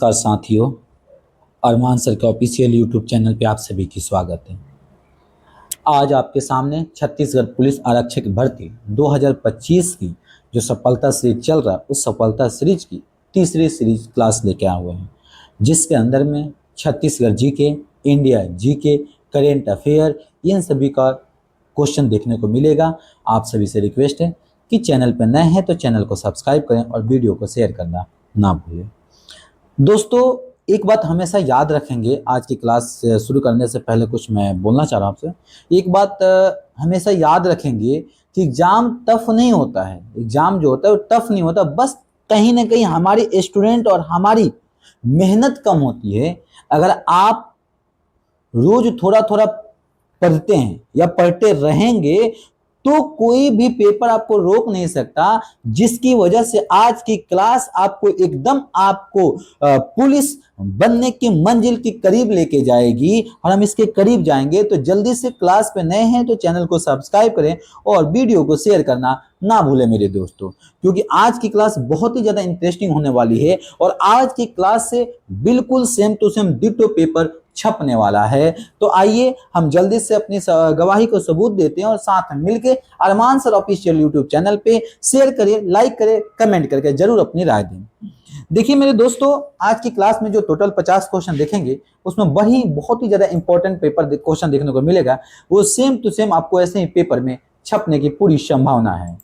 नमस्कार साथियों, अरमान सर के ऑफिशियल यूट्यूब चैनल पे आप सभी की स्वागत है। आज आपके सामने छत्तीसगढ़ पुलिस आरक्षक भर्ती 2025 की जो सफलता सीरीज चल रहा है, उस सफलता सीरीज की तीसरी सीरीज क्लास लेके आए हुए हैं, जिसके अंदर में Chhattisgarh GK, India GK, current affair, इन सभी का क्वेश्चन देखने को मिलेगा। आप सभी से रिक्वेस्ट है कि चैनल पर नए हैं तो चैनल को सब्सक्राइब करें और वीडियो को शेयर करना ना भूलें। दोस्तों, एक बात हमेशा याद रखेंगे, आज की क्लास शुरू करने से पहले कुछ मैं बोलना चाह रहा हूँ आपसे। एक बात हमेशा याद रखेंगे कि एग्ज़ाम टफ नहीं होता है। एग्ज़ाम जो होता है वो टफ नहीं होता, बस कहीं ना कहीं हमारी स्टूडेंट और हमारी मेहनत कम होती है। अगर आप रोज थोड़ा थोड़ा पढ़ते हैं या पढ़ते रहेंगे तो कोई भी पेपर आपको रोक नहीं सकता, जिसकी वजह से आज की क्लास आपको एकदम पुलिस बनने की मंजिल के करीब लेके जाएगी। और हम इसके करीब जाएंगे तो जल्दी से, क्लास पे नए हैं तो चैनल को सब्सक्राइब करें और वीडियो को शेयर करना ना भूलें मेरे दोस्तों, क्योंकि आज की क्लास बहुत ही ज्यादा इंटरेस्टिंग होने वाली है। और आज की क्लास से बिल्कुल same to same ditto paper छपने वाला है। तो आइए हम जल्दी से अपनी गवाही को सबूत देते हैं और साथ में मिलकर अरमान सर ऑफिशियल यूट्यूब चैनल पे शेयर करिए, लाइक करें, कमेंट करके जरूर अपनी राय दें। देखिए मेरे दोस्तों, आज की क्लास में जो टोटल 50 क्वेश्चन देखेंगे उसमें बहुत ही ज्यादा इंपॉर्टेंट पेपर क्वेश्चन देखने को मिलेगा। वो सेम टू सेम आपको ऐसे ही पेपर में छपने की पूरी संभावना है।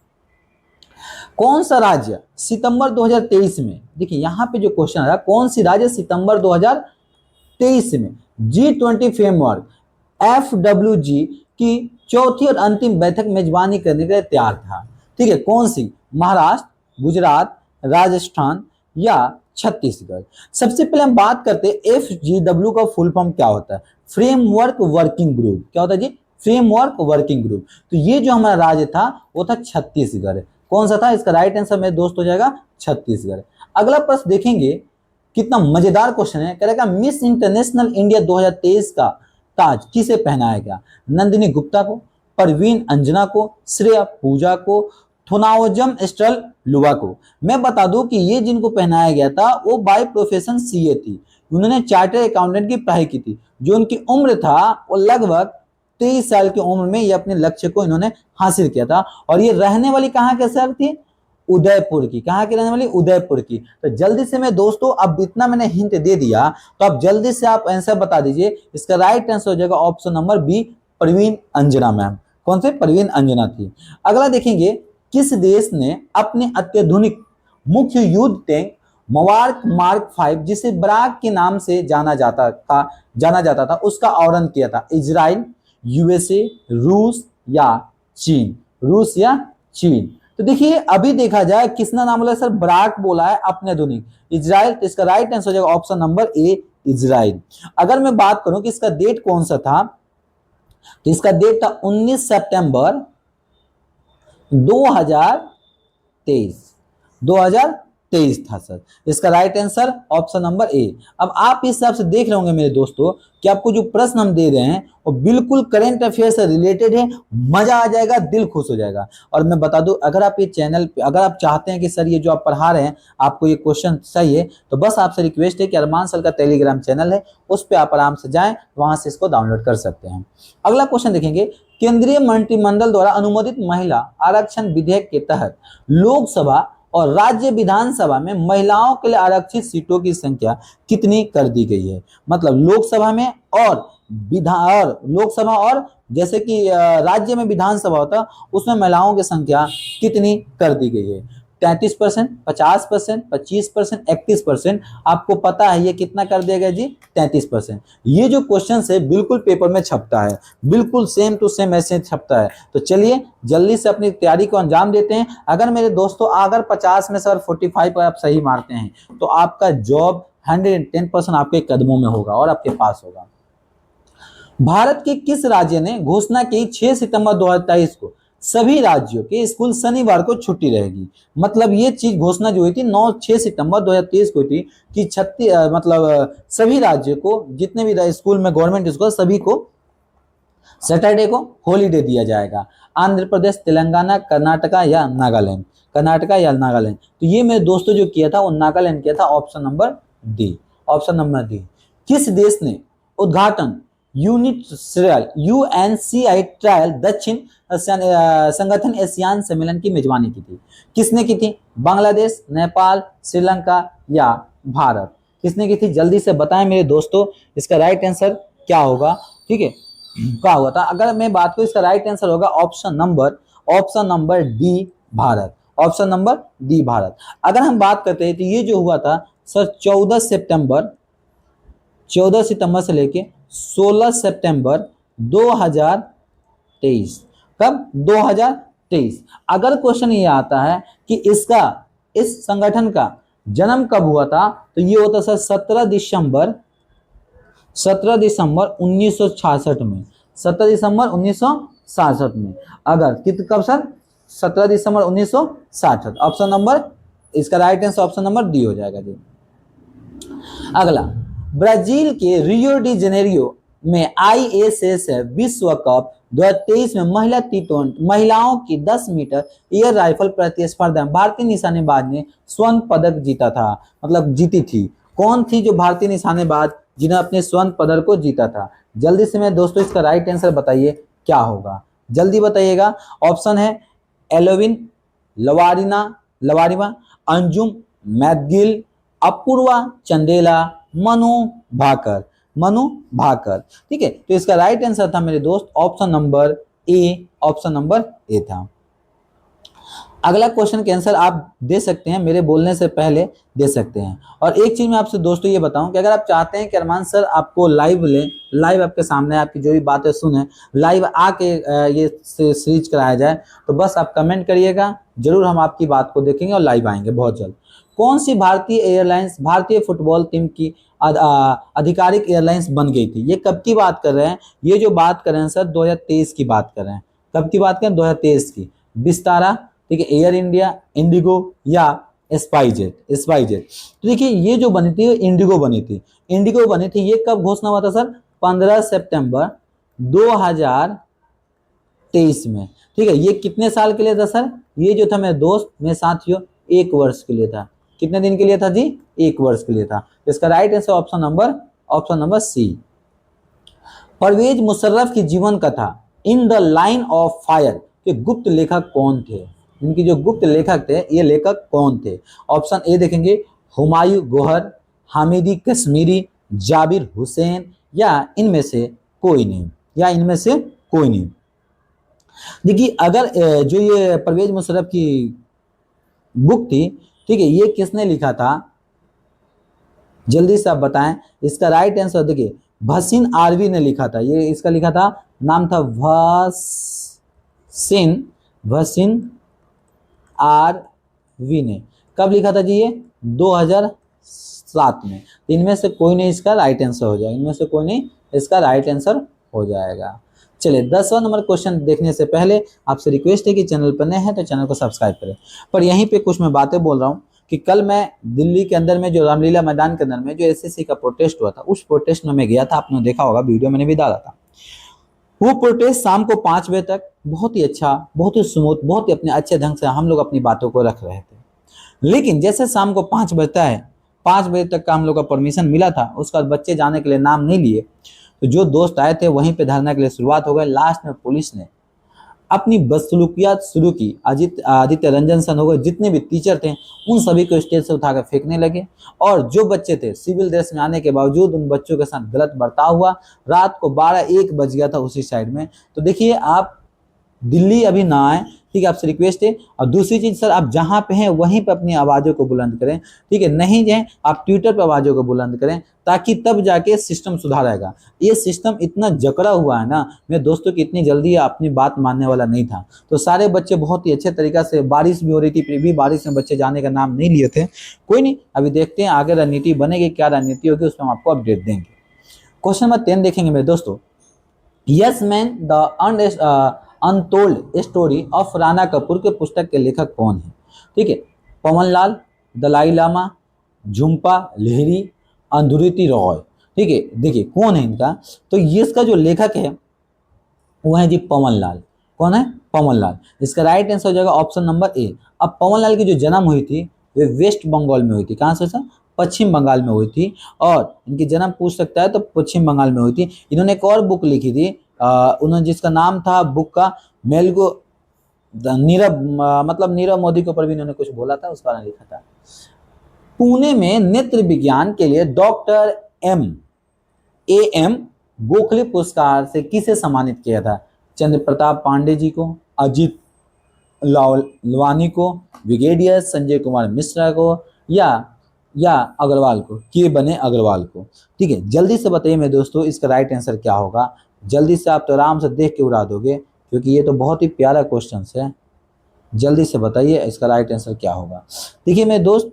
कौन सा राज्य सितंबर 2023 में, देखिए यहाँ पे जो क्वेश्चन आ रहा है, कौन सी राज्य सितंबर 2023 में G20 फ्रेमवर्क FWG की चौथी और अंतिम बैठक मेजबानी करने के लिए तैयार था? ठीक है, कौन सी? महाराष्ट्र, गुजरात, राजस्थान या छत्तीसगढ़? सबसे पहले हम बात करते हैं FGW का फुल फॉर्म क्या होता है। Framework working group. क्या होता है जी? Framework working group. तो ये जो हमारा राज्य था वो था छत्तीसगढ़। कौन सा था? इसका राइट आंसर मेरे दोस्त हो जाएगा छत्तीसगढ़। अगला प्रश्न देखेंगे, कितना मजेदार क्वेश्चन है। कह रहेगा मिस इंटरनेशनल इंडिया 2023 का ताज किसे पहनाया गया? नंदिनी गुप्ता को, परवीन अंजना को, श्रेया पूजा को, थोनाओजम एस्ट्रल लुवा को? मैं बता दूं कि ये जिनको पहनाया गया था वो बाय प्रोफेशन सीए थी। उन्होंने चार्टर्ड अकाउंटेंट की पढ़ाई की थी। जो उनकी उम्र था वो लगभग 23 साल की उम्र में ये अपने लक्ष्य को इन्होंने हासिल किया था। और ये रहने वाली कहाँ के सर थी? उदयपुर की। कहाँ की रहने वाली? उदयपुर की। तो जल्दी से मैं दोस्तों, अब इतना मैंने हिंट दे दिया तो अब जल्दी से आप आंसर बता दीजिए। इसका राइट आंसर हो जाएगा option number B, Parveen Anjana ma'am. कौन से? परवीन अंजना थी। अगला देखेंगे, किस देश ने अपने अत्याधुनिक मुख्य युद्ध टैंक मवार्क मार्क 5, जिसे बराक के नाम से जाना जाता था, उसका आवरण किया था? इजराइल, यूएसए, रूस या चीन? रूस या चीन? तो देखिए अभी देखा जाए किसना नाम बोला सर? बराक बोला है अपने आधुनिक। इजराइल। तो इसका राइट आंसर हो जाएगा ऑप्शन नंबर ए, इजराइल। अगर मैं बात करूं कि इसका डेट कौन सा था, तो इसका डेट था 19 सितंबर 2023 था सर। इसका right answer option number A. अब आप इस हिसाब से देख रहे होंगे मेरे दोस्तों कि आपको जो प्रश्न हम दे रहे हैं वो बिल्कुल करंट अफेयर से रिलेटेड है। मजा आ जाएगा, दिल खुश हो जाएगा। और मैं बता दूं, अगर आप ये चैनल पे, अगर आप चाहते हैं कि सर ये जो आप पढ़ा रहे हैं आपको ये क्वेश्चन सही है, तो बस आपसे रिक्वेस्ट है कि अरमान सर का टेलीग्राम चैनल है, उस पर आप आराम से जाएं, वहां से इसको डाउनलोड कर सकते हैं। अगला क्वेश्चन देखेंगे, केंद्रीय मंत्रिमंडल द्वारा अनुमोदित महिला आरक्षण विधेयक के तहत लोकसभा और राज्य विधानसभा में महिलाओं के लिए आरक्षित सीटों की संख्या कितनी कर दी गई है? मतलब लोकसभा में और लोकसभा और जैसे कि राज्य में विधानसभा होता, उसमें महिलाओं की संख्या कितनी कर दी गई है? 33%, 50%, 25%, 31%? आपको पता है ये कितना कर दिया गया जी? 33%। ये जो क्वेश्चन है बिल्कुल पेपर में छपता है, बिल्कुल सेम टू सेम ऐसे छपता है। तो चलिए जल्दी से अपनी तैयारी को अंजाम देते हैं। अगर मेरे दोस्तों, अगर 50 में सर 45 पर आप सही मारते हैं तो आपका जॉब 110% आपके कदमों में होगा और आपके पास होगा। भारत के किस राज्य ने घोषणा की 6 सितंबर 2023 को सभी राज्यों के स्कूल शनिवार को छुट्टी रहेगी? मतलब ये चीज घोषणा जो हुई थी 6 सितंबर 2023 को थी कि सभी राज्यों को, जितने भी स्कूल में गवर्नमेंट स्कूल, सभी को सैटरडे को हॉलीडे दिया जाएगा। आंध्र प्रदेश, तेलंगाना, कर्नाटका या नागालैंड? कर्नाटका या नागालैंड। तो ये मेरे दोस्तों जो किया था वो नागालैंड किया था, option number D. Option number D. किस देश ने उद्घाटन यूएनसीआई ट्रायल दक्षिण संगठन एशियान सम्मेलन की मेजबानी की थी? किसने की थी? बांग्लादेश, नेपाल, श्रीलंका या भारत? किसने की थी? जल्दी से बताएं मेरे दोस्तों, इसका राइट आंसर क्या होगा? ठीक है, क्या हुआ था? अगर मैं बात करूं, इसका राइट आंसर होगा option number D, Bharat. Option number D, Bharat. अगर हम बात करते हैं तो ये जो हुआ था सर 14 सितंबर से लेके 16 सितंबर 2023। कब? 2023। अगर क्वेश्चन ये आता है कि इस संगठन का जन्म कब हुआ था, तो ये होता सर 17 दिसंबर 1966 में। 17 दिसंबर 1966 में। अगर कब सर? 17 दिसंबर 1966। ऑप्शन नंबर, इसका right answer option number D हो जाएगा जी। अगला, ब्राजील के रियो डी जेनेरियो में ISSF विश्व कप 2023 में महिलाओं की 10 मीटर एयर राइफल प्रतिस्पर्धा में भारतीय निशानेबाज ने स्वर्ण पदक जीता था, मतलब जीती थी। कौन थी जो भारतीय निशानेबाज जिन्होंने अपने स्वर्ण पदक को जीता था? जल्दी से मेरे दोस्तों इसका राइट आंसर बताइए क्या होगा, जल्दी बताइएगा। ऑप्शन है एलोविन लवारिमा, अंजुम मैदगिल, अपूर्वा चंदेला, मनु भाकर। ठीक है, तो इसका राइट आंसर था मेरे दोस्त ऑप्शन नंबर ए था। अगला क्वेश्चन के आंसर आप दे सकते हैं, मेरे बोलने से पहले दे सकते हैं। और एक चीज मैं आपसे दोस्तों ये बताऊं कि अगर आप चाहते हैं कि अरमान सर आपको लाइव आपके सामने आपकी जो भी बातें सुने, लाइव आके ये सीरीज कराया जाए, तो बस आप कमेंट करिएगा, जरूर हम आपकी बात को देखेंगे और लाइव आएंगे बहुत जल्द। कौन सी भारतीय एयरलाइंस भारतीय फुटबॉल टीम की आधिकारिक एयरलाइंस बन गई थी? ये कब की बात कर रहे हैं? ये जो बात कर रहे हैं सर 2023 की बात कर रहे हैं। कब की बात करें? 2023 की। विस्तारा, ठीक है, एयर इंडिया, इंडिगो या स्पाइसजेट। तो देखिए ये जो बनी थी इंडिगो बनी थी। ये कब घोषणा हुआ था सर? 15 सितंबर 2023 में। ठीक है, ये कितने साल के लिए था सर? ये जो था मेरे दोस्त, मेरे साथियों, 1 वर्ष के लिए था। कितने दिन के लिए था जी? 1 वर्ष के लिए था। इसका right answer option number C. Pervez Musharraf की जीवन कथा in the line of fire के गुप्त लेखक कौन थे? इनकी जो गुप्त लेखक थे, ये लेखक कौन थे? ऑप्शन ए देखेंगे हुमायूं गोहर, हामिदी कश्मीरी, जाबिर हुसैन या इनमें से कोई नहीं। देखिए अगर जो ये परवेज मुशर्रफ की बुक थी, ठीक है, ये किसने लिखा था? जल्दी से आप बताएं। इसका राइट आंसर देखिए भसीन आरवी ने लिखा था। ये इसका लिखा था, नाम था भसीन आरवी ने। कब लिखा था जी? ये 2007 में। इनमें से कोई नहीं इसका राइट आंसर हो जाएगा। चलिए 10वां नंबर क्वेश्चन देखने से पहले आपसे रिक्वेस्ट है कि चैनल पर नए हैं तो चैनल को सब्सक्राइब करें। पर यहीं पे कुछ मैं बातें बोल रहा हूँ कि कल मैं दिल्ली के अंदर में जो रामलीला मैदान के अंदर में जो एसएससी का प्रोटेस्ट हुआ था, उस प्रोटेस्ट में मैं गया था। आपने देखा होगा, वीडियो मैंने भी डाला था। वो प्रोटेस्ट शाम को 5 बजे तक बहुत ही अच्छा, बहुत ही स्मूथ, बहुत ही अपने अच्छे ढंग से हम लोग अपनी बातों को रख रहे थे। लेकिन जैसे शाम को 5 बजता है, 5 बजे तक का हम लोग का परमिशन मिला था, उसके बाद बच्चे जाने के लिए नाम नहीं लिए, तो जो दोस्त आए थे वहीं पे धरना के लिए शुरुआत हो गई। लास्ट में पुलिस ने अपनी बदसलूकियात शुरू की। आदित्य रंजन सन हो गए, जितने भी टीचर थे उन सभी को स्टेज से उठाकर फेंकने लगे। और जो बच्चे थे सिविल ड्रेस में आने के बावजूद उन बच्चों के साथ गलत बर्ताव हुआ। रात को 12-1 बज गया था उसी साइड में। तो देखिए आप दिल्ली अभी ना आए, ठीक है, आपसे रिक्वेस्ट है। और दूसरी चीज सर, आप जहां पे हैं वहीं पे अपनी आवाजों को बुलंद करें, ठीक है, नहीं जाए आप ट्विटर पे आवाजों को बुलंद करें, ताकि तब जाके सिस्टम सुधारेगा। ये सिस्टम इतना जकड़ा हुआ है ना मेरे दोस्तों की, इतनी जल्दी अपनी बात मानने वाला नहीं था। तो सारे बच्चे बहुत ही अच्छे तरीका से, बारिश भी हो रही थी, फिर भी बारिश में बच्चे जाने का नाम नहीं लिए थे। कोई नहीं, अभी देखते हैं आगे रणनीति बनेगी, क्या रणनीति होगी उसमें हम आपको अपडेट देंगे। क्वेश्चन नंबर 10 देखेंगे मेरे दोस्तों। Yes man the untold story of Rana Kapoor के पुस्तक के लेखक कौन है? ठीक है, पवन लाल, दलाई लामा, झुम्पा लाहिरी, अंधुरिति रॉय। ठीक है, देखिए कौन है इनका। तो ये इसका जो लेखक है वो है जी पवन लाल। कौन है? पवन लाल। इसका राइट आंसर हो जाएगा ऑप्शन नंबर ए। अब पवन लाल की जो जन्म हुई थी वे वेस्ट बंगाल में हुई थी। कहाँ से सर? पश्चिम बंगाल में हुई थी, और इनकी जन्म पूछ सकता है तो पश्चिम बंगाल में हुई थी। इन्होंने एक और बुक लिखी थी, उन्होंने जिसका नाम था बुक का मेलगो मतलब नीरव मोदी के ऊपर भी इन्होंने कुछ बोला था, उस बारे में लिखा था। पुणे में नेत्र विज्ञान के लिए डॉक्टर एम गोखले पुरस्कार से किसे सम्मानित किया था? चंद्र प्रताप पांडे जी को, अजीत लालवानी को, ब्रिगेडियर संजय कुमार मिश्रा को, या अग्रवाल को, के बने अग्रवाल को। ठीक है, जल्दी से बताइए मेरे दोस्तों इसका राइट आंसर क्या होगा। जल्दी से, आप तो आराम से देख के उड़ा दोगे क्योंकि ये तो बहुत ही प्यारा क्वेश्चन है। जल्दी से बताइए इसका राइट आंसर क्या होगा। देखिए मेरे दोस्त,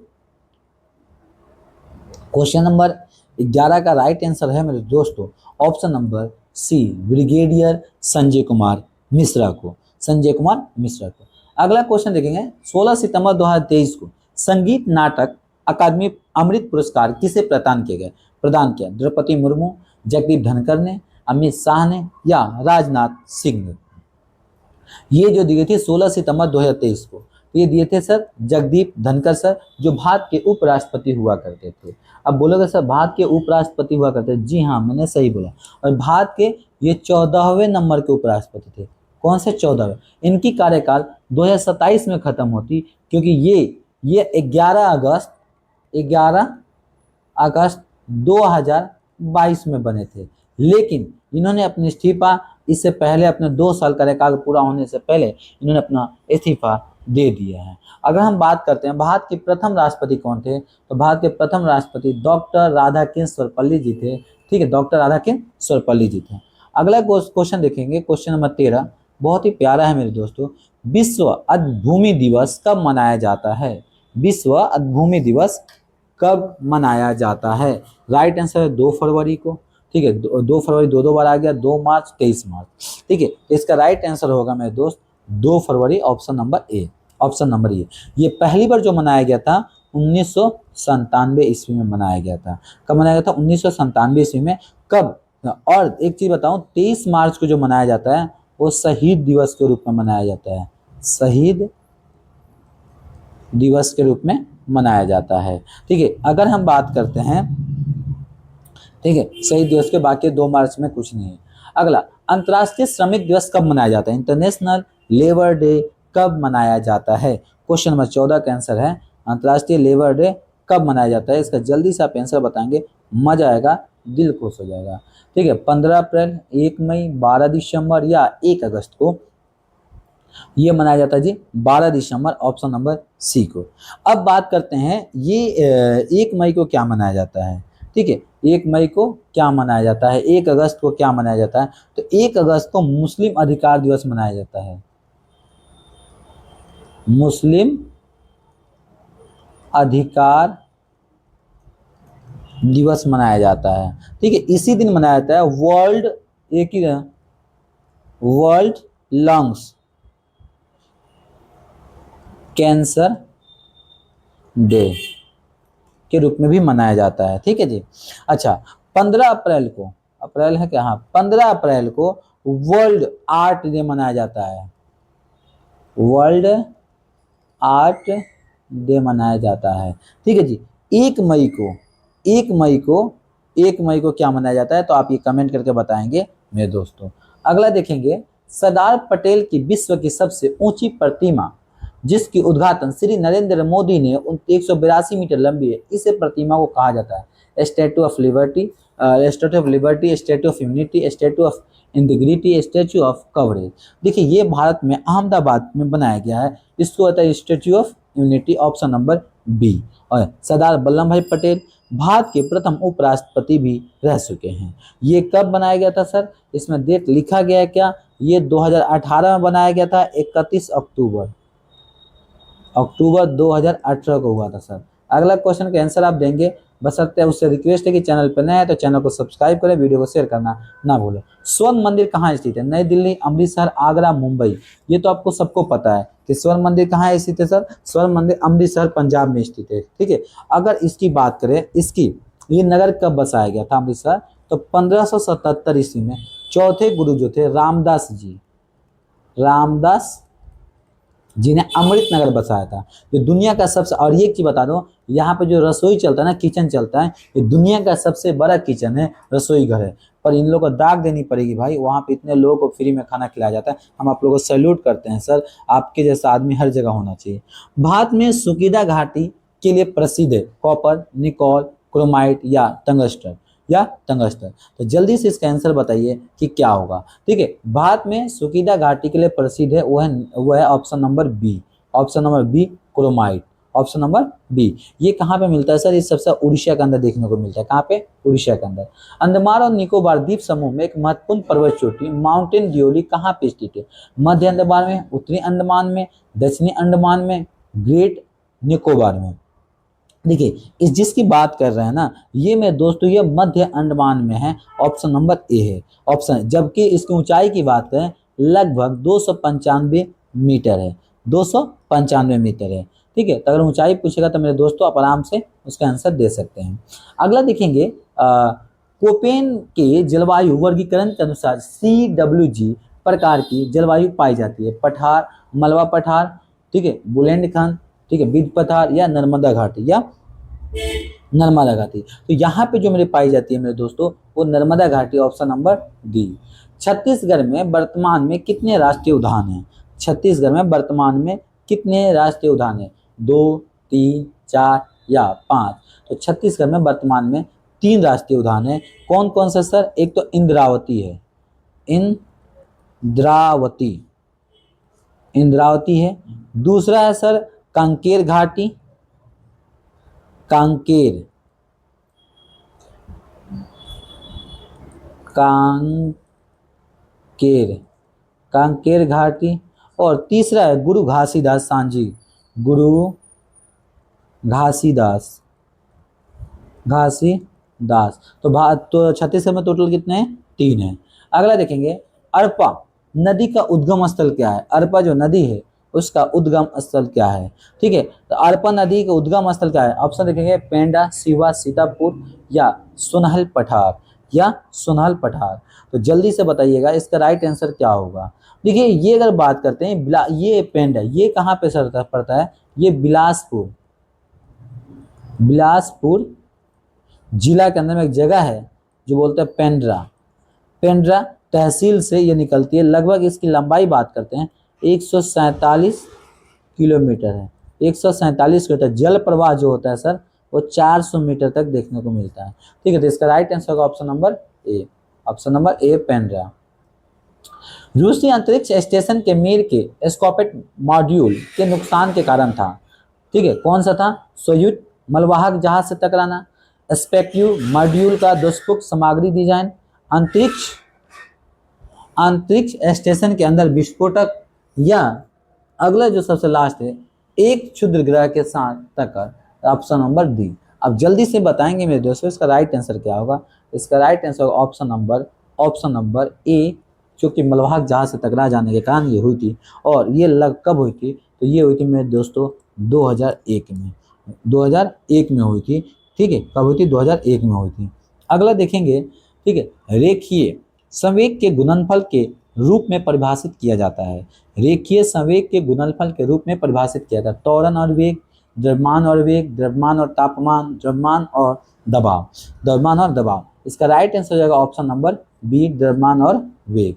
क्वेश्चन नंबर 11 का राइट आंसर है मेरे दोस्तों option number C, brigadier Sanjay Kumar Mishra को, संजय कुमार मिश्रा को। अगला क्वेश्चन देखेंगे, 16 सितंबर 2023 को संगीत नाटक अकादमी अमृत पुरस्कार किसे प्रदान किया? द्रौपदी मुर्मू, जगदीप धनखड़ ने, अमित शाह ने, या राजनाथ सिंह ने? ये जो दिए थे 16 सितंबर 2023 को, ये दिए थे सर जगदीप धनखड़ सर, जो भारत के उपराष्ट्रपति हुआ करते थे। अब बोलोगे सर भारत के उपराष्ट्रपति हुआ करते, जी हाँ मैंने सही बोला। और भारत के ये 14वें नंबर के उपराष्ट्रपति थे। कौन से 14वें? इनकी कार्यकाल 2027 में खत्म होती, क्योंकि ये 11 अगस्त 2022 में बने थे। लेकिन इन्होंने अपनी इस्तीफा इससे पहले, अपने 2 साल कार्यकाल पूरा होने से पहले इन्होंने अपना इस्तीफा दे दिया है। अगर हम बात करते हैं भारत के प्रथम राष्ट्रपति कौन थे, तो भारत के प्रथम राष्ट्रपति डॉक्टर राधाकृष्ण सर्वपल्ली जी थे। ठीक है, डॉक्टर राधाकृष्ण सर्वपल्ली जी थे। अगला क्वेश्चन देखेंगे, क्वेश्चन नंबर 13, बहुत ही प्यारा है मेरे दोस्तों। विश्व अद्भूमि दिवस कब मनाया जाता है? विश्व अद्भूमि दिवस कब मनाया जाता है? राइट आंसर है 2 फरवरी को। ठीक है, 2 फरवरी 2 बार आ गया, 2 मार्च, 23 मार्च। ठीक है, इसका राइट आंसर होगा मेरे दोस्त 2 फरवरी, ऑप्शन नंबर ए। ये पहली बार जो मनाया गया था 1997 ईस्वी में मनाया गया था। कब मनाया गया था? 1997 ईस्वी में। कब? और एक चीज बताऊं, 23 मार्च को जो मनाया जाता है वो शहीद दिवस के रूप में मनाया जाता है। शहीद दिवस के रूप में मनाया जाता है। ठीक है, अगर हम बात करते हैं, ठीक है, शहीद दिवस के, बाकी 2 मार्च में कुछ नहीं है। अगला, अंतर्राष्ट्रीय श्रमिक दिवस कब मनाया जाता है? इंटरनेशनल लेबर डे कब मनाया जाता है? क्वेश्चन नंबर 14 का आंसर है अंतर्राष्ट्रीय लेबर डे कब मनाया जाता है। इसका जल्दी से आप आंसर बताएंगे, मजा आएगा, दिल खुश हो जाएगा। ठीक है, 15 अप्रैल, 1 मई, 12 दिसंबर या 1 अगस्त को ये मनाया जाता है जी 12 दिसंबर, ऑप्शन नंबर सी को। अब बात करते हैं ये 1 मई को क्या मनाया जाता है। ठीक है, 1 मई को क्या मनाया जाता है, 1 अगस्त को क्या मनाया जाता है? तो 1 अगस्त को मुस्लिम अधिकार दिवस मनाया जाता है। मुस्लिम अधिकार दिवस मनाया जाता है। ठीक है, इसी दिन मनाया जाता है वर्ल्ड लंग्स कैंसर डे के रूप में भी मनाया जाता है। ठीक है जी। अच्छा, 15 अप्रैल को, अप्रैल है क्या? हाँ, 15 अप्रैल को वर्ल्ड आर्ट डे मनाया जाता है। वर्ल्ड आर्ट डे मनाया जाता है। ठीक है जी। 1 मई को क्या मनाया जाता है? तो आप ये कमेंट करके बताएंगे मेरे दोस्तों। अगला देखेंगे, सरदार पटेल की विश्व की सबसे ऊंची प्रतिमा जिसकी उद्घाटन श्री नरेंद्र मोदी ने 182 मीटर लंबी है, इसे प्रतिमा को कहा जाता है? Statute of liberty, statute of unity, statute of integrity, statue of coverage. देखिए, ये भारत में अहमदाबाद में बनाया गया है, इसको होता है statue of unity, option number B. और सरदार वल्लभ भाई पटेल भारत के प्रथम उपराष्ट्रपति भी रह चुके हैं। ये कब बनाया गया था सर? इसमें डेट लिखा गया है क्या? ये 2018 में बनाया गया था, 31 अक्टूबर 2018 को हुआ था सर। अगला क्वेश्चन का आंसर आप देंगे, बशर्ते उससे रिक्वेस्ट है कि चैनल पर नए हैं तो चैनल को सब्सक्राइब करें, वीडियो को शेयर करना ना भूलें। स्वर्ण मंदिर कहाँ स्थित है? नई दिल्ली, अमृतसर, आगरा, मुंबई। ये तो आपको सबको पता है कि स्वर्ण मंदिर कहाँ स्थित है सर? स्वर्ण मंदिर अमृतसर, पंजाब में स्थित है। ठीक है, अगर इसकी बात करें, ये नगर कब बसाया गया था अमृतसर? तो 1577 ईस्वी में चौथे गुरु जो थे रामदास जिन्हें अमृतनगर बसाया था। जो दुनिया का सबसे, और ये चीज बता दो, यहाँ पे जो रसोई चलता है ना, किचन चलता है, ये दुनिया का सबसे बड़ा किचन है, रसोई घर है। पर इन लोगों को दाग देनी पड़ेगी भाई, वहाँ पे इतने लोगों को फ्री में खाना खिलाया जाता है। हम आप लोगों को सैल्यूट करते हैं सर, आपके जैसा आदमी हर जगह होना चाहिए। भारत में सुकीदा घाटी के लिए प्रसिद्ध है कॉपर, निकोल, क्रोमाइट या टंगस्टन, या टंगस्टन। तो जल्दी से इसका आंसर बताइए कि क्या होगा। ठीक है, भारत में सुकीदा घाटी के लिए प्रसिद्ध है, वो है option number B, option number B chromite, option number B. ये कहाँ पे मिलता है सर? ये सबसे उड़ीसा के अंदर देखने को मिलता है। कहाँ पे? उड़ीसा के अंदर। अंडमान और निकोबार द्वीप समूह में एक महत्वपूर्ण पर्वत चोटी माउंटेन ड्यूली कहाँ पे स्थित है? मध्य अंडमान में, उत्तरी अंडमान में, दक्षिणी अंडमान में, ग्रेट निकोबार में। देखिए, इस जिसकी बात कर रहे हैं ना, ये मेरे दोस्तों ये मध्य अंडमान में है, ऑप्शन नंबर ए है ऑप्शन। जबकि इसकी ऊंचाई की बात करें, लगभग 295 मीटर है, 295 मीटर है। ठीक है, तो अगर ऊंचाई पूछेगा तो मेरे दोस्तों आप आराम से उसका आंसर दे सकते हैं। अगला देखेंगे, कोपेन के जलवायु वर्गीकरण के अनुसार CWG प्रकार की जलवायु पाई जाती है। पठार, मलबा पठार, ठीक है, बुलेंडखंड, ठीक है, बिज पठार या नर्मदा घाटी, या नर्मदा घाटी। तो यहाँ पे जो मेरे पाई जाती है मेरे दोस्तों, वो नर्मदा घाटी, ऑप्शन नंबर डी। छत्तीसगढ़ में वर्तमान में कितने राष्ट्रीय उद्यान हैं? छत्तीसगढ़ में वर्तमान में कितने राष्ट्रीय उद्यान हैं? 2, 3, 4 या 5? तो छत्तीसगढ़ में वर्तमान में 3 राष्ट्रीय उद्यान है। कौन कौन सा सर? एक तो इंद्रावती है, इंद्रावती, इंद्रावती है। दूसरा है सर कांकेर घाटी, कांकेर, कांकेर, कांकेर घाटी। और तीसरा है गुरु घासीदास सांझी, गुरु घासीदास, घासीदास। तो छत्तीसगढ़ में टोटल कितने हैं? 3 हैं। अगला देखेंगे, अरपा नदी का उद्गम स्थल क्या है? अरपा जो नदी है उसका उद्गम स्थल क्या है? ठीक है, तो अरपा नदी का उद्गम स्थल क्या है? ऑप्शन देखेंगे, पेंडा, सिवा, सीतापुर या सोनहल पठार, या सोनहल पठार। तो जल्दी से बताइएगा इसका राइट आंसर क्या होगा। देखिए, ये अगर बात करते हैं, ये पेंडा, ये कहाँ पे सर पड़ता है? ये बिलासपुर, बिलासपुर जिला के अंदर में एक जगह है जो बोलते हैं पेंड्रा, पेंड्रा तहसील से ये निकलती है। लगभग इसकी लंबाई बात करते हैं 147 किलोमीटर है, 147 किलोमीटर। जल प्रवाह जो होता है सर वो 400 मीटर तक देखने को मिलता है। ठीक है, तो इसका राइट आंसर होगा option number A, option number A Pendra. रूसी अंतरिक्ष स्टेशन के मीर के स्कॉपेट मॉड्यूल के नुकसान के कारण था। ठीक है, कौन सा था? सोयूज मलवाहक जहाज से टकराना, स्पेक्यू मॉड्यूल का दुष्प्रभावी सामग्री डिजाइन, अंतरिक्ष अंतरिक्ष स्टेशन के अंदर विस्फोटक, या अगला जो सबसे लास्ट है, एक क्षुद्र ग्रह के साथ टक्कर, ऑप्शन नंबर डी। अब जल्दी से बताएंगे मेरे दोस्तों इसका राइट आंसर क्या होगा। इसका राइट आंसर होगा ऑप्शन नंबर ए, क्योंकि मलवाहक जहाज से टकरा जाने के कारण ये हुई थी। और ये कब हुई थी? तो ये हुई थी मेरे दोस्तों 2001 में, 2001 में हुई थी। ठीक है, कब हुई थी? 2001 में हुई थी। अगला देखेंगे, ठीक है, रेखीय संवेग के गुणनफल के रूप में परिभाषित किया जाता है। रेखीय संवेग के गुणनफल के रूप में परिभाषित किया जाता है। त्वरण और वेग, द्रव्यमान और वेग, द्रव्यमान और तापमान, द्रव्यमान और दबाव, द्रव्यमान और दबाव। इसका राइट आंसर हो जाएगा ऑप्शन नंबर बी, द्रव्यमान और वेग।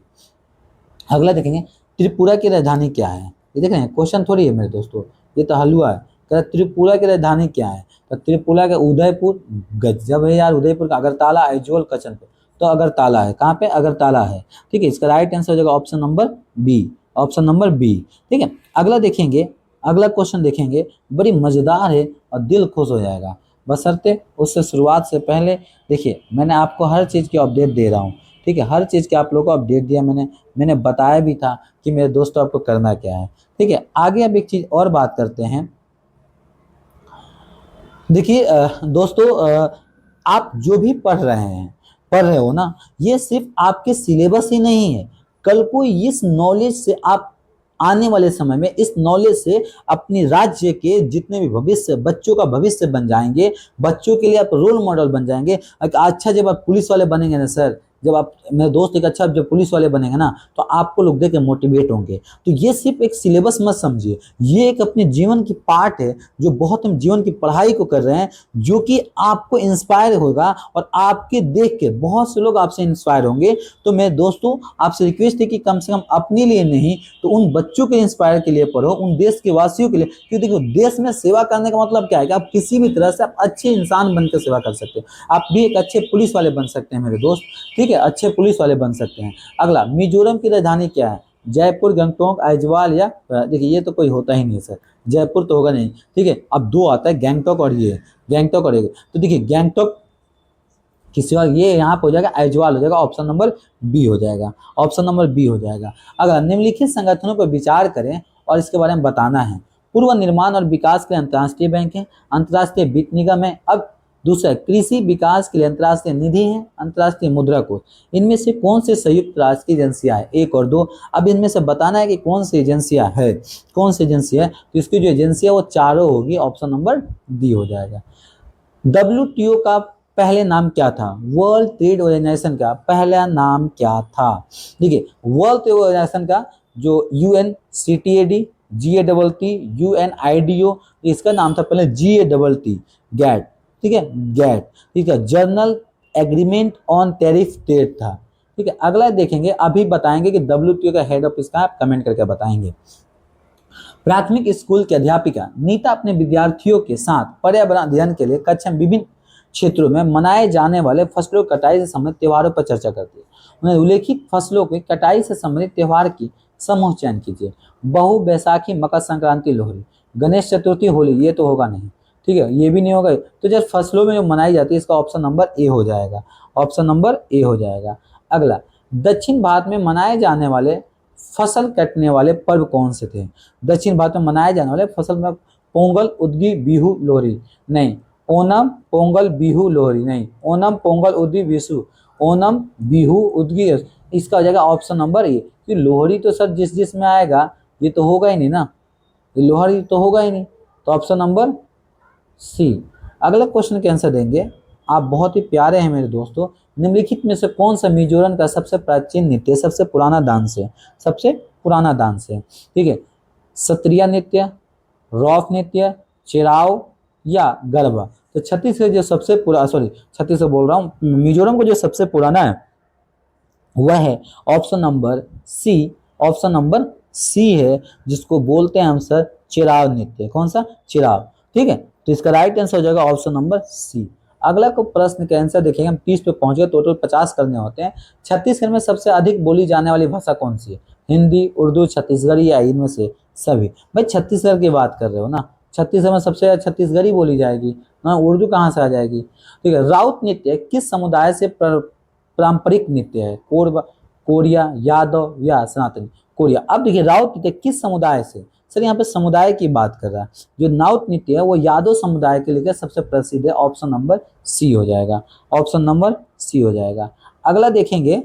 अगला देखेंगे, त्रिपुरा की राजधानी क्या है? ये देख रहे हैं, क्वेश्चन थोड़ी है मेरे दोस्तों, ये तो हलवा है। कह त्रिपुरा की राजधानी क्या है? तो त्रिपुरा का उदयपुर, गजब है यार, उदयपुर का अगरताला, आइजोल, कचनपुर। तो अगरताला है। कहाँ पे? अगरताला है। ठीक है, इसका राइट आंसर हो जाएगा option number B, option number B. ठीक है, अगला देखेंगे, अगला क्वेश्चन देखेंगे, बड़ी मजेदार है और दिल खुश हो जाएगा। बशर्ते उससे शुरुआत से पहले देखिए, मैंने आपको हर चीज़ की अपडेट दे रहा हूँ। ठीक है, हर चीज़ की आप लोगों को अपडेट दिया मैंने बताया भी था कि मेरे दोस्तों आपको करना क्या है। ठीक है, आगे अब एक चीज़ और बात करते हैं। देखिए दोस्तों, आप जो भी पढ़ रहे हो ना, ये सिर्फ आपके सिलेबस ही नहीं है। कल को इस नॉलेज से आप आने वाले समय में इस नॉलेज से अपनी राज्य के जितने भी भविष्य, बच्चों का भविष्य बन जाएंगे, बच्चों के लिए आप रोल मॉडल बन जाएंगे। अच्छा, जब आप पुलिस वाले बनेंगे ना सर, जब आप, मेरे दोस्त, एक अच्छा जब पुलिस वाले बनेंगे ना तो आपको लोग देख के मोटिवेट होंगे। तो ये सिर्फ एक सिलेबस मत समझिए, ये एक अपने जीवन की पार्ट है जो बहुत हम जीवन की पढ़ाई को कर रहे हैं, जो कि आपको इंस्पायर होगा और आपके देख के बहुत से लोग आपसे इंस्पायर होंगे। तो मेरे दोस्तों आपसे रिक्वेस्ट है कि कम से कम अपने लिए नहीं तो उन बच्चों के इंस्पायर के लिए पढ़ो, उन देश के वासियों के लिए। क्योंकि देखो, देश में सेवा करने का मतलब क्या है कि आप किसी भी तरह से आप अच्छे इंसान बनकर सेवा कर सकते हो। आप भी एक अच्छे पुलिस वाले बन सकते हैं मेरे दोस्त, ठीक है, अच्छे पुलिस वाले बन सकते हैं। अगला, मिजोरम की राजधानी क्या है? जयपुर, गंगटोक, आइजवाल या देखिए ये तो कोई होता ही नहीं सर, जयपुर तो होगा नहीं, ठीक है। अब दो आता है, गैंगटॉक और ये, गैंगटॉक और ये। तो देखिए गैंगटॉक किसी और, ये यहाँ पे हो जाएगा आइजवाल हो जाएगा, ऑप्शन नंबर बी हो जाएगा, ऑप्शन नंबर बी हो जाएगा। अगर निम्नलिखित संगठनों पर विचार करें और इसके बारे में बताना है। पूर्व निर्माण और विकास के लिए अंतर्राष्ट्रीय बैंक है, अंतर्राष्ट्रीय वित्त निगम है। अब दूसरा, कृषि विकास के लिए अंतर्राष्ट्रीय निधि है, अंतर्राष्ट्रीय मुद्रा कोष। इनमें से कौन से संयुक्त राष्ट्र की एजेंसियां है? एक और दो। अब इनमें से बताना है कि कौन सी एजेंसियां है, कौन सी एजेंसी है। तो इसकी जो एजेंसी है वो चारों होगी, ऑप्शन नंबर डी हो जाएगा। WTO का पहले नाम क्या था? वर्ल्ड ट्रेड ऑर्गेनाइजेशन का पहला नाम क्या था? देखिए, वर्ल्ड ट्रेड ऑर्गेनाइजेशन का जो UNCTAD, GATT, UNIDO, इसका नाम था पहले GATT, गैट, ठीक है, गैट, ठीक है। Journal agreement on tariff trade था, ठीक है। अगला देखेंगे, अभी बताएंगे कि WTO का हेड ऑफिस कहाँ है, आप कमेंट करके बताएंगे। प्राथमिक स्कूल की अध्यापिका नीता अपने विद्यार्थियों के साथ पर्यावरण अध्ययन के लिए कक्षा में विभिन्न क्षेत्रों में मनाए जाने वाले फसलों की कटाई से संबंधित त्योहारों पर चर्चा करती है। उन्हें उल्लेखित फसलों की कटाई से संबंधित त्योहार की समूह चयन कीजिए। बहु, बैसाखी, मकर संक्रांति, लोहड़ी, गणेश चतुर्थी, होली, ये तो होगा नहीं, ठीक है, ये भी नहीं होगा। तो जब फसलों में जो मनाई जाती है, इसका ऑप्शन नंबर ए हो जाएगा, ऑप्शन नंबर ए हो जाएगा। अगला, दक्षिण भारत में मनाए जाने वाले फसल कटने वाले पर्व कौन से थे? दक्षिण भारत में मनाए जाने वाले फसल में पोंगल, उदगी, बिहू, लोहड़ी नहीं। ओनम, पोंगल, बिहू, लोहड़ी नहीं। ओनम, पोंगल, उदगी, विशु, ओनम, बिहू, उदगी, इसका हो जाएगा ऑप्शन नंबर ए। कि लोहड़ी तो सर जिस जिसमें आएगा ये तो होगा ही नहीं ना, ये लोहड़ी तो होगा ही नहीं, तो ऑप्शन नंबर सी। अगला क्वेश्चन के आंसर देंगे, आप बहुत ही प्यारे हैं मेरे दोस्तों। निम्नलिखित में से कौन सा मिजोरम का सबसे प्राचीन नृत्य, सबसे पुराना डांस है? सबसे पुराना डांस है, ठीक है। सत्रिया नृत्य, रॉफ नृत्य, चेराव या गरबा। तो छत्तीसगढ़ जो सबसे छत्तीसगढ़ बोल रहा हूँ, मिजोरम को जो सबसे पुराना है वह है option number C, option number C है, जिसको बोलते हैं हम सर चिराव नृत्य। कौन सा? चिराव, ठीक है। तो इसका राइट आंसर हो जाएगा ऑप्शन नंबर सी। अगला को प्रश्न का आंसर देखेंगे, हम 30 पे पहुंच गए, टोटल 50 करने होते हैं। छत्तीसगढ़ में सबसे अधिक बोली जाने वाली भाषा कौन सी है? हिंदी, उर्दू, छत्तीसगढ़ी या इनमें से सभी? भाई छत्तीसगढ़ की बात कर रहे हो ना, छत्तीसगढ़ में सबसे ज्यादा छत्तीसगढ़ी बोली जाएगी ना, उर्दू कहाँ से आ जाएगी? ठीक है। राउत नृत्य किस समुदाय से पारंपरिक नृत्य है? कोरिया, यादव या सनातनी? कोरिया। अब देखिए, राउत नृत्य किस समुदाय से? सर यहाँ पे समुदाय की बात कर रहा है। जो नाउत नृत्य है वो यादव समुदाय के लिए सबसे प्रसिद्ध है, ऑप्शन नंबर सी हो जाएगा, ऑप्शन नंबर सी हो जाएगा। अगला देखेंगे,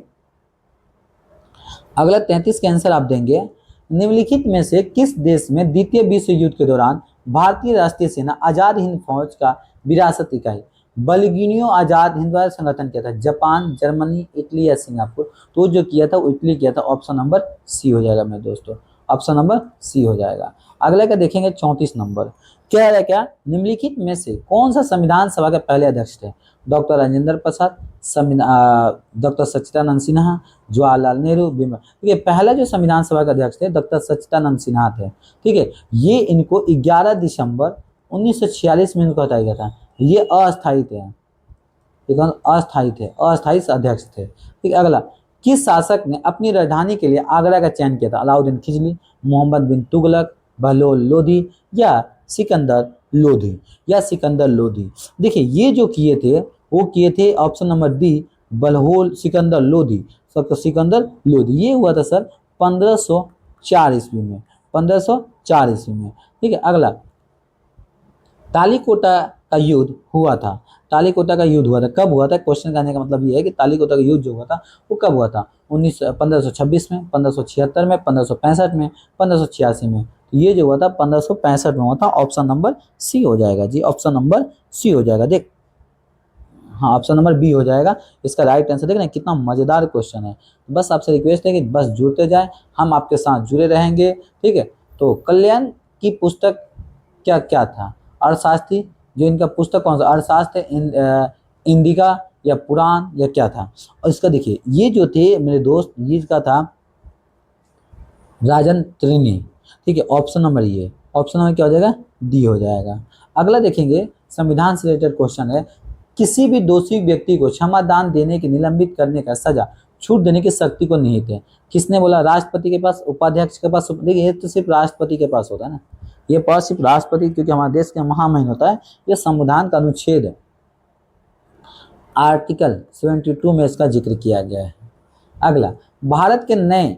अगला 33 के आंसर आप देंगे, निम्नलिखित में से किस देश में द्वितीय विश्व युद्ध के दौरान भारतीय राष्ट्रीय सेना आजाद हिंद फौज का विरासत इकाई बलगिनियो आजाद हिंद संगठन किया था? जापान, जर्मनी, इटली या सिंगापुर? तो जो किया था वो इटली किया था, ऑप्शन नंबर सी हो जाएगा मेरे दोस्तों, ऑप्शन नंबर सी हो जाएगा। अगले का देखेंगे 34 नंबर, क्या है, क्या निम्नलिखित में से कौन सा संविधान सभा के पहले अध्यक्ष थे? डॉक्टर राजेंद्र प्रसाद, डॉक्टर सच्चिदानंद सिन्हा, जवाहरलाल नेहरू, भीम। ठीक है, पहला जो संविधान सभा के अध्यक्ष थे डॉक्टर सच्चिदानंद सिन्हा थे, ठीक है। ये इनको 11 दिसंबर 1946 में इनको हटाया गया था। ये अस्थायी थे, अस्थायी थे, अस्थायी अध्यक्ष थे, ठीक है। अगला, किस शासक ने अपनी राजधानी के लिए आगरा का चयन किया था? अलाउद्दीन खिलजी, मोहम्मद बिन तुगलक, बहलोल लोधी या सिकंदर लोधी, या सिकंदर लोधी? देखिए, ये जो किए थे वो किए थे option number D, Bahlol Sikandar Lodi, सब सिकंदर लोधी। ये हुआ था सर 1504 ईस्वी में, 1504 ईस्वी में, ठीक है। अगला, तालीकोटा का युद्ध हुआ था, तालीकोटा का युद्ध हुआ था, कब हुआ था? क्वेश्चन करने का मतलब ये है कि तालीकोटा का युद्ध जो हुआ था वो कब हुआ था? 1526 में, 1576 में, 1565 में, 1586 में? ये जो हुआ था 1565 में हुआ था, ऑप्शन नंबर सी हो जाएगा जी, ऑप्शन नंबर सी हो जाएगा। देख हाँ, ऑप्शन नंबर बी हो जाएगा इसका राइट आंसर। देख रहे हैं कितना मजेदार क्वेश्चन है। बस आपसे रिक्वेस्ट है कि बस जुड़ते जाएं, हम आपके साथ जुड़े रहेंगे, ठीक है। तो कल्याण की पुस्तक क्या क्या था? अर्थशास्त्री, जो इनका पुस्तक कौन सा? अर्थशास्त्र, इंदिका या पुराण या क्या था? और इसका देखिए ये जो थे मेरे दोस्त, ये इसका था राजन त्रिनी, ठीक है। ऑप्शन नंबर ये, ऑप्शन नंबर क्या हो जाएगा? डी हो जाएगा। अगला देखेंगे, संविधान से रिलेटेड क्वेश्चन है। किसी भी दोषी व्यक्ति को क्षमादान देने की, निलंबित करने का, सजा छूट देने की शक्ति को निहित है। किसने बोला? राष्ट्रपति के पास, उपाध्यक्ष के पास। देखिए ये तो सिर्फ राष्ट्रपति के पास होता है ना, ये पावर सिर्फ राष्ट्रपति, क्योंकि हमारे देश का महामहिम होता है। यह संविधान का अनुच्छेद है, आर्टिकल 72 में इसका जिक्र किया गया है। अगला, भारत के नए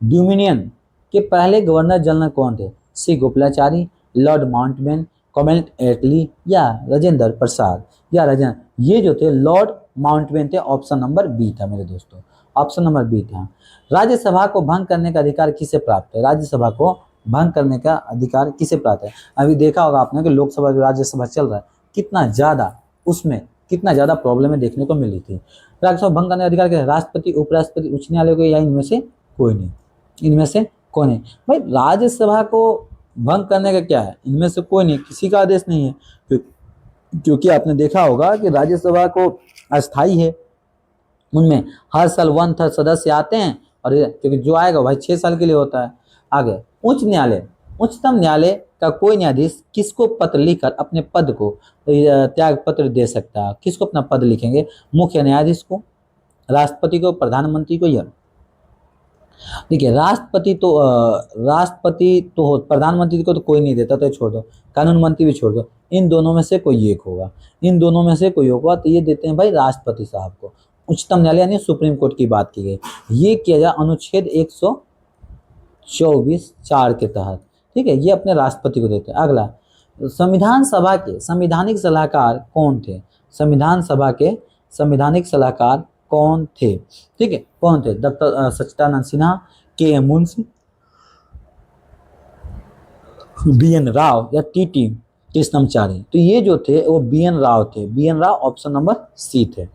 डोमिनियन के पहले गवर्नर जनरल कौन थे? सी गोपालाचारी, लॉर्ड माउंटबेटन, कॉमेट एटली या राजेंद्र प्रसाद या राजेंद्र। ये जो थे लॉर्ड माउंटबेटन थे। ऑप्शन नंबर बी था मेरे दोस्तों, ऑप्शन नंबर बी था। राज्यसभा को भंग करने का अधिकार किसे प्राप्त है? राज्यसभा को भंग करने का अधिकार किसे प्राप्त है? अभी देखा होगा आपने कि लोकसभा जो राज्यसभा चल रहा है, कितना ज्यादा उसमें कितना ज्यादा प्रॉब्लमें देखने को मिली थी। राज्यसभा भंग करने का अधिकार क्या है? राष्ट्रपति, उपराष्ट्रपति, उच्च न्यायालय को, या इनमें से कोई नहीं? इनमें से कोई नहीं भाई। राज्यसभा को भंग करने का क्या है? इनमें से कोई नहीं, किसी का आदेश नहीं है, क्योंकि आपने देखा होगा कि राज्यसभा को अस्थाई है, उनमें हर साल 1/3 सदस्य आते हैं, और क्योंकि जो आएगा भाई 6 साल के लिए होता है। आगे, उच्च न्यायालय, उच्चतम न्यायालय का कोई न्यायाधीश किसको पत्र लिखकर अपने पद को त्याग पत्र दे सकता है? किसको अपना पद लिखेंगे? मुख्य न्यायाधीश को, राष्ट्रपति को, प्रधानमंत्री को, या देखिए राष्ट्रपति तो हो, प्रधानमंत्री को तो कोई नहीं देता, तो छोड़ दो, कानून मंत्री भी छोड़ दो, इन दोनों में से कोई एक होगा, इन दोनों में से कोई होगा, तो ये देते हैं भाई राष्ट्रपति साहब को। उच्चतम न्यायालय यानी सुप्रीम कोर्ट की बात की गई, ये किया जाए अनुच्छेद 124(4) के तहत, ठीक है। ये अपने राष्ट्रपति को देते हैं। अगला, संविधान सभा के संवैधानिक सलाहकार कौन थे? संविधान सभा के संवैधानिक सलाहकार कौन थे? ठीक है, कौन थे? डॉक्टर सच्चिदानंद सिन्हा, के एम मुंशी, बी.एन. राव या टी.टी. कृष्णमाचारी। तो ये जो थे वो बी.एन. राव थे, B N. Rao option number C थे।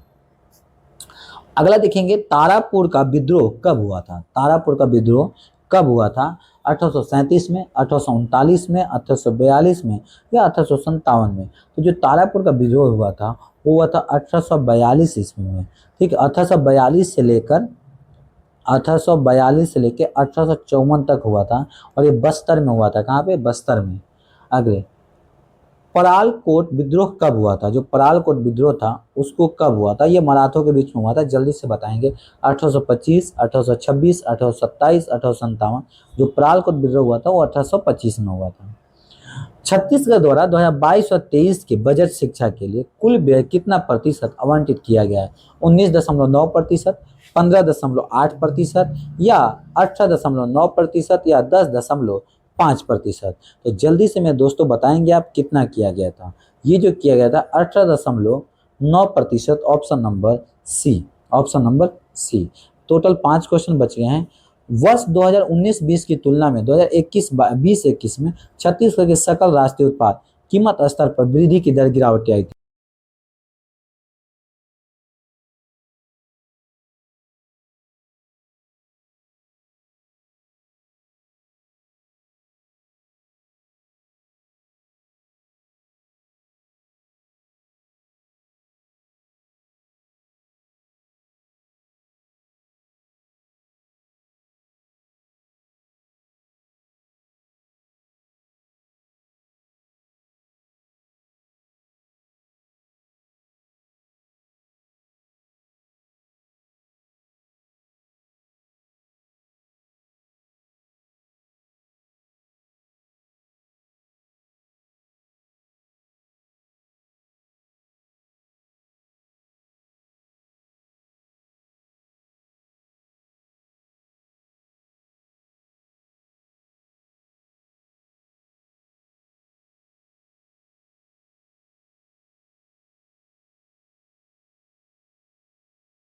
अगला देखेंगे, तारापुर का विद्रोह कब हुआ था? तारापुर का विद्रोह कब हुआ था? 1837 में, 1839 में, 1842 में या 1857 में? तो जो तारापुर का विद्रोह हुआ था वो हुआ था 1842 ईस्वी में, ठीक है। 1842 से लेकर 1854 तक हुआ था, और ये बस्तर में हुआ था। कहाँ पे? बस्तर में। अगले, परालकोट विद्रोह कब हुआ था? जो परालकोट विद्रोह था उसको कब हुआ था? ये मराठों के बीच में हुआ था, जल्दी से बताएंगे। 1825, 1826, 1827, 1857। जो परालकोट विद्रोह हुआ था वो 1825 में हुआ था। छत्तीसगढ़ द्वारा 2022 और 23 के बजट शिक्षा के लिए कुल व्यय कितना प्रतिशत आवंटित किया गया है? 19.9%, 15.8% या 18.9% या 10.5%? तो जल्दी से मेरे दोस्तों बताएंगे आप कितना किया गया था? ये जो किया गया था 18.9%, option number C, option number C. Total 5 question बच गए हैं। वर्ष 2019-20 की तुलना में 2021-20-21 में छत्तीसगढ़ के सकल राष्ट्रीय उत्पाद कीमत स्तर पर वृद्धि की दर गिरावट आई थी।